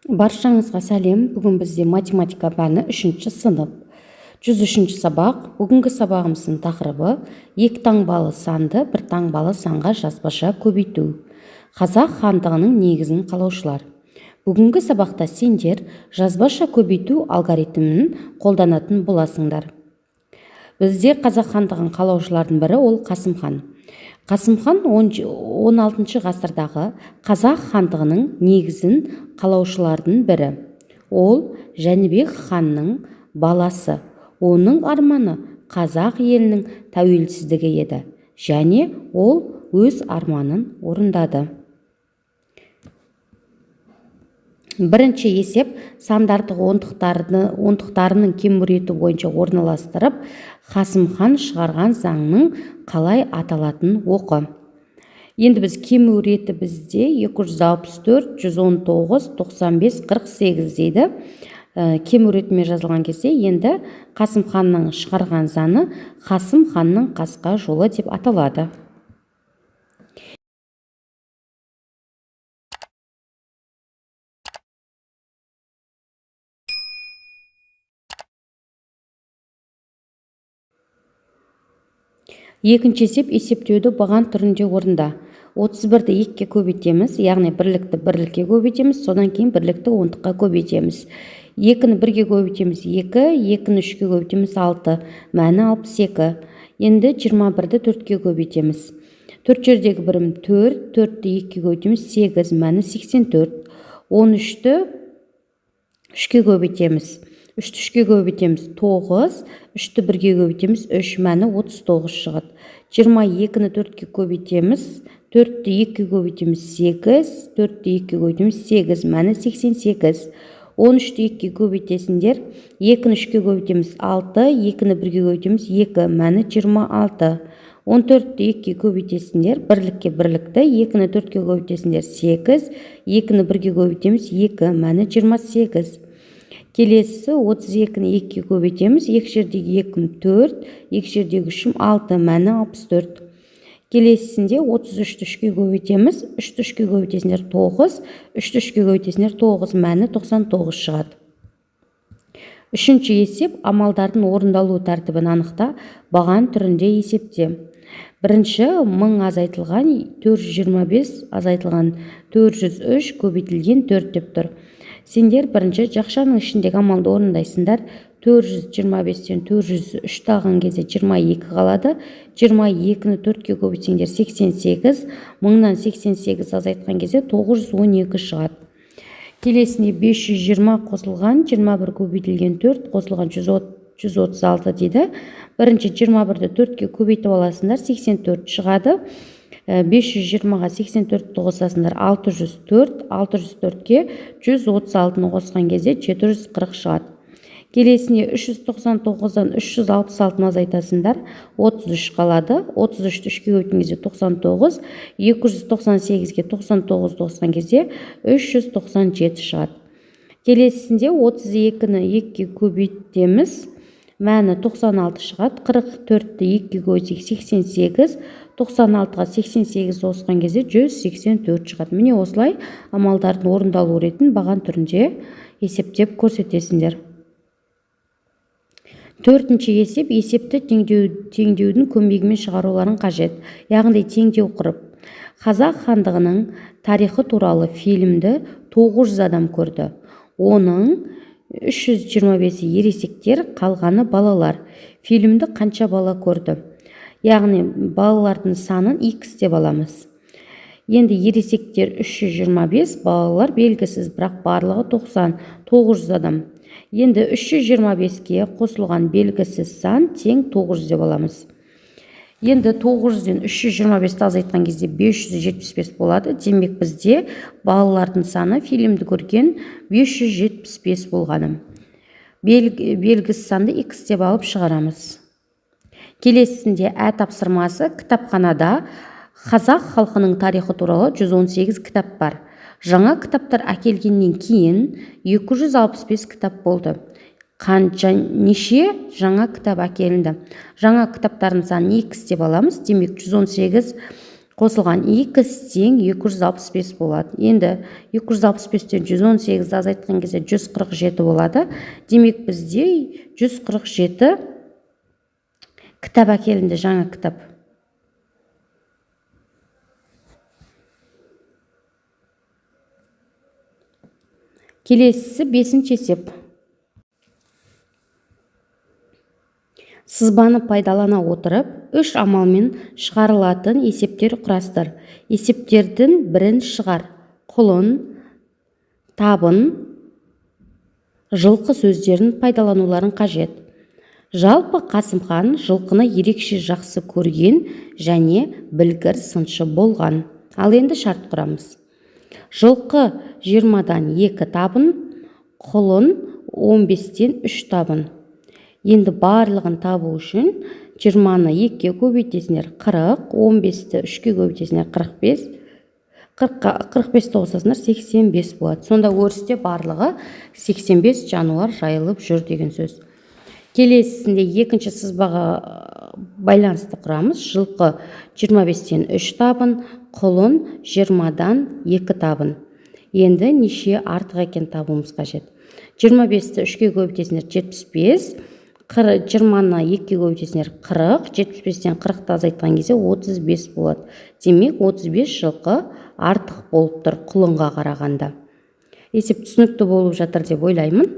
Баршаңызға сәлем. Бүгін бізде математика пәні 3-ші сынып. 103-ші сабақ. Бүгінгі сабағымыздың тақырыбы екі таңбалы санды бір таңбалы санға жазбаша көбейту. Қазақ хандығының негізін қалаушылар. Бүгінгі сабақта сендер жазбаша көбейту алгоритмін қолданатын боласыңдар. Бізде Қазақ хандығын қалаушылардың бірі ол Қасым хан. Қасым хан 16 ғасырдағы Қазақ хандығының негізін қалаушылардың бірі. Ол Жәнібек ханның баласы. Оның арманы қазақ елінің тәуелсіздігі еді. Және ол өз арманын орындады. Бірінші есеп сандарды ондықтарының кембіреті бойынша орналастырып, Қасым хан шығарған заңның қалай аталатынын оқы. Енді біз кембіреті бізде 264, 119, 95, 48 дейді. Кембіретімен жазылған кезде енді Қасым ханның шығарған заңы Қасым ханның қасқа жолы деп аталады. Екінші есеп есептеуді баған түрінде орында. 31-ді 2-ке көбейтеміз, яғни бірлікті бірлікке көбейтеміз, содан кейін бірлікті ондыққа көбейтеміз. 2-ні 1-ге көбейтеміз 2, 2-ні 3-ке көбейтеміз 6, мәні 62. Енді 21-ді 4-ке көбейтеміз. 4 жердегі бірім 4, 4-ді 2-ке көбейтеміз 8, мәні 84. 13-ті 3-ке көбейтеміз. 3-ті 3-ке көбейтеміз 9, 3-ті 1-ге көбейтеміз 3, мәні 39 шығады. 22-ні 4-ке көбейтеміз, 4-ті 2-ке көбейтеміз 8, 4-ті 2-ке көбейтеміз 8, мәні 88. 13-ті 2-ке көбейтесіңдер, 2-ні 3-ке көбейтеміз 6, 2-ні 1-ге көбейтеміз 2, мәні 26. 14-ті 2-ке көбейтесіңдер, бірлікке бірлікті, 2-ні 4-ке көбейтесіңдер 8, 2-ні 1-ге көбейтеміз 2, мәні 28. Келесі 32-ні 2-ке көбейтеміз, 2 жердегі 2-ім 4, 2 жердегі 3-ім 6, мәні 64. Келесінде 33-ті 3-ке көбейтеміз, 3-ті 3-ке көбейтесіңдер 9, 3-ті 3-ке көбейтесіңдер 9, мәні 99 шығады. Үшінші есеп амалдардың орындалу тәртібін анықта, баған түрінде есепте. Бірінші 1000 азайтылған 425 азайтылған 403 көбейтілген 4 деп тұр. Сендер бірінші жақшаның ішіндегі амалды орындайсыңдар. 425-тен 403 тағын кезде 22 қалады. 22-ні 4-ке көбейтсеңдер 88, 1000-нан 88 азайтқан кезде 912 шығады. Келесіне 520 қосылған 21 көбейтілген 4 қосылған 136 дейді. Бірінші 21-ді 4-ке көбейтіп аласыңдар, 84 шығады. 520-ға 84-ті қосасыңдар 604, 604-ке 136-ны қосқан кезде 740 шығады. Келесіне 399-дан 366-ны азайтасыңдар, 33 қалады. 33-ті 3-ке көбейткен кезде 99, 298-ге 99 қосқан кезде 397 шығады. Келесінде 32-ні 2-ке көбейтеміз, мәні 96 шығады. 44-ті 2-ке көбейтсек 88, 96-ға 88 қосқан кезде 184 шығады. Міне осылай амалдардың орындалу ретін баған түрінде есептеп көрсетесіңдер. Төртінші есеп есепті теңдеудің көмегімен шығаруларын қажет. Яғни теңдеу құрып. Қазақ хандығының тарихы туралы фильмді 900 адам көрді. Оның 325-і ересектер, қалғаны балалар. Фильмді қанша бала көрді? Яғни балалардың санын x деп аламыз. Енді ересектер 325, балалар белгісіз, бірақ барлығы 90, 900 адам. Енді 325-ке қосылған белгісіз сан тең 900 деп аламыз. Енді 900-ден 325-ті азайтқан кезде 575 болады. Демек бізде балалардың саны фильмді көрген 575 болғаны. Белгісіз санды x деп алып шығарамыз. Келесінде тапсырмасы кітапханада қазақ халқының тарихы туралы 118 кітап бар. Жаңа кітаптар әкелгеннен кейін 265 кітап болды. Неше жаңа кітап әкелінді? Жаңа кітаптардың санын x деп аламыз. Демек 118 Қосылған 2 тең 265 болады. Енді 265-тен 118 азайтқан кезде 147 болады. Демек бізде 147 кітап әкелінді, жаңа кітап. Келесісі 5-ші есеп. Сызбаны пайдалана отырып, 3 амалмен шығарылатын есептер құрастыр. Есептердің бірін шығар. Құлын, табын, жылқы сөздерін пайдалануларын қажет. Жалпы Қасымхан жылқыны ерекше жақсы көрген және білгір сыншы болған. Ал енді шарт құрамыз. Жылқы 20-дан 2 табын, құлын 15-тен 3 табын. Енді барлығын табу үшін 20-ны 2-ге көбейтесіңдер 40, 15-ті 3-ге көбейтесіңдер 45, 45-ті қосасыңдар 85 болады. Сонда өрісте барлығы 85 жануар жайылып жүр деген сөз. Келесісінде екінші сызбаға байланысты құрамыз. Жылқы 25-тен 3 табын, құлын 20-дан 2 табын. Енді неше артық екен табуымыз қажет. 25-ті 3-ге көбейтесіңдер 75, 20-ны 2-ге көбейтесіңдер 40, 75-тен 40-ты азайтқан кезде 35 болады. Демек 35 жылқы артық болып тұр құлынға қарағанда. Есеп түсінікті болып жатыр деп ойлаймын.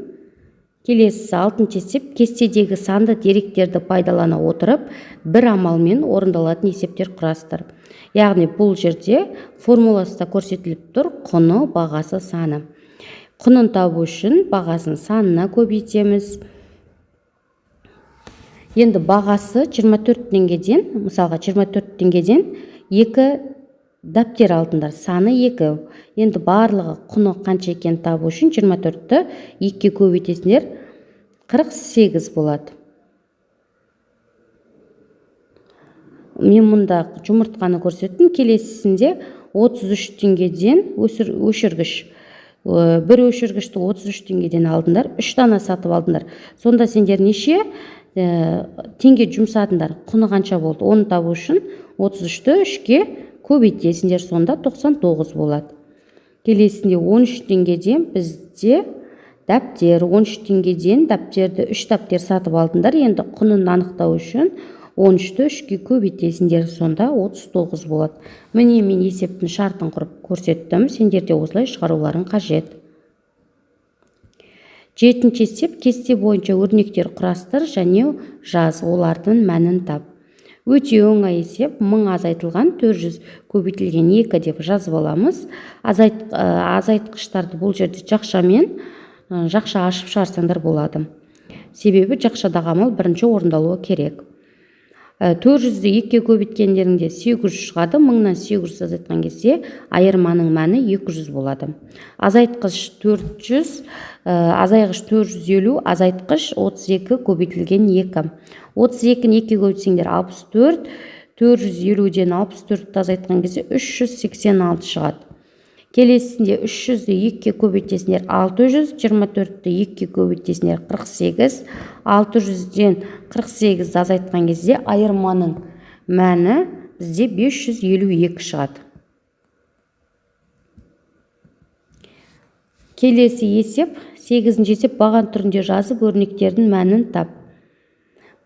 Келесі 6-ші есеп. Кестедегі санды деректерді пайдалана отырып, бір амалмен орындалатын есептер құрастыр. Яғни бұл жерде формуласында көрсетіліп тұр құны, бағасы, саны. Құнын табу үшін бағасын санына көбейтеміз. Енді бағасы 24 теңгеден, мысалға 24 теңгеден 2 дәптер алдыңдар, саны 2. Енді барлығы құны қанша екен табу үшін 24-ті 2-ге көбейтесіңдер 48 болады. Мен мұнда жұмыртқаны көрсеттім. Келесісінде 33 теңгеден өшіргіш. Бір өшіргішті 33 теңгеден алдыңдар, 3 дана сатып алдыңдар. Сонда сендер неше теңге жұмсадыңдар, құны қанша болды? Оны табу үшін 33-ті 3-ге көбейтесіңдер, сонда 99 болады. Келесінде 13 теңгеден бізде дәптер, 13 теңгеден дәптерді 3 дәптер сатып алдыңдар. Енді құнын анықтау үшін 13-ті 3-ге көбейтесіңдер, сонда 39 болады. Міне мен есептің шартын құрып көрсеттім. Сендерде осылай шығаруларың қажет. 7-ші есеп. Кесте бойынша өрнектер құрастыр және жаз, олардың мәнін тап. Өте оңай есеп. 1000 азайтылған 400 көбейтілген 2 деп жазып аламыз. Азайтқыштарды бұл жерде жақшамен жақша ашып шығарсаңдар болады. Себебі жақшадағы амал бірінші орындалуы керек. 400-ді 2-ге көбейткендерінде 800 шығады. 1000-нан 800 азайтқан кезде айырманың мәні 200 болады. Азайтқыш 400, азайғыш 450, азайтқыш 32 көбейтілген 2. 32-ні 2-ге көбейтсеңдер 64, 450-ден 64-ті азайтқан кезде 386 шығады. Келесінде 300-ді 2-ге көбейтесіңдер 600, 24-ті 2-ге көбейтесіңдер 48, 600-ден 48 азайтқан кезде айырманың мәні бізде 552 шығады. Келесі есеп 8-ші есеп. Баған түрінде жазып өрнектердің мәнін тап.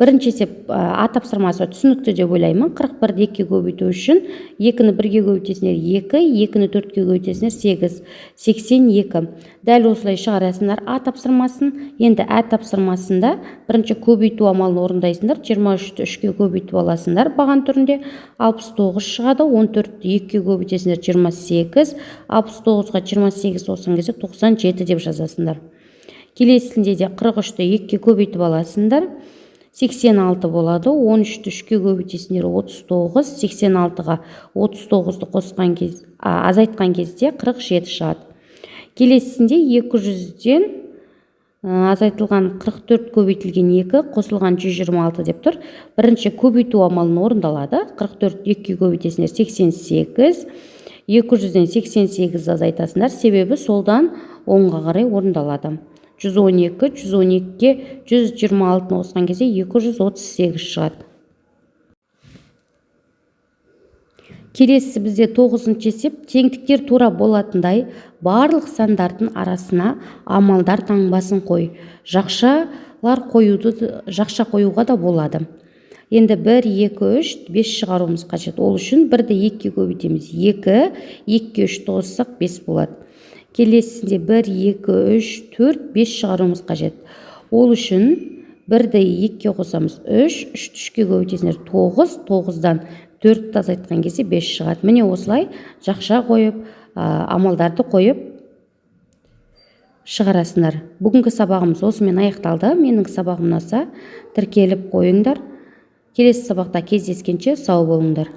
Бірінші есеп А тапсырмасы түсінікті деп ойлаймын. 41-ді 2-ге көбейту үшін 2-ні 1-ге көбейтесіңдер 2, 2-ні 4-ге көбейтесіңдер 8, 82. Дәл осылай шығарасыңдар А тапсырмасын. Енді А тапсырмасында бірінші көбейту амалын орындайсыңдар. 23-ті 3-ге көбейтіп аласыңдар баған түрінде. 69 шығады. 14-ті 2-ге көбейтесіңдер 28, 69-ға 28 қосқан кезде 97 деп жазасыңдар. Келесінде де 43-ті 2-ге көбейтіп аласыңдар. 86 болады. 13-ті 3-ге көбейтесіңдер 39, 86-ға 39-ды қосқан кезде, азайтқан кезде 47 шығады. Келесінде 200-ден азайтылған 44 көбейтілген 2 қосылған 126 деп тұр. Бірінші көбейту амалын орындалады. 44 2-ге көбейтесіңдер 88, 200-ден 88 азайтасыңдар. Себебі солдан оңға қарай орындалады. 112, 112-ге 126-ны қосқан кезде 238 шығады. Келесі бізде 9-шы есеп. Теңдіктер тура болатындай барлық сандардың арасына амалдар таңбасын қой. Жақша қоюға да болады. Енді 1, 2, 3, 5 шығаруымыз қажет. Ол үшін 1-ді 2-ге көбейтеміз. 2, 2-ге 3 қоссақ 5 болады. Келесінде 1, 2, 3, 4, 5 шығаруымыз қажет. Ол үшін 1-ді 2-ге қосамыз 3, 3-ті 3-ге көбейтесіңдер 9, 9-дан 4-ті азайтқан кезде 5 шығады. Міне осылай жақша қойып, амалдарды қойып шығарасыңдар. Бүгінгі сабағымыз осымен аяқталды. Менің сабағым ұнаса тіркеліп қойыңдар. Келесі сабақта кездескенше сау болыңдар.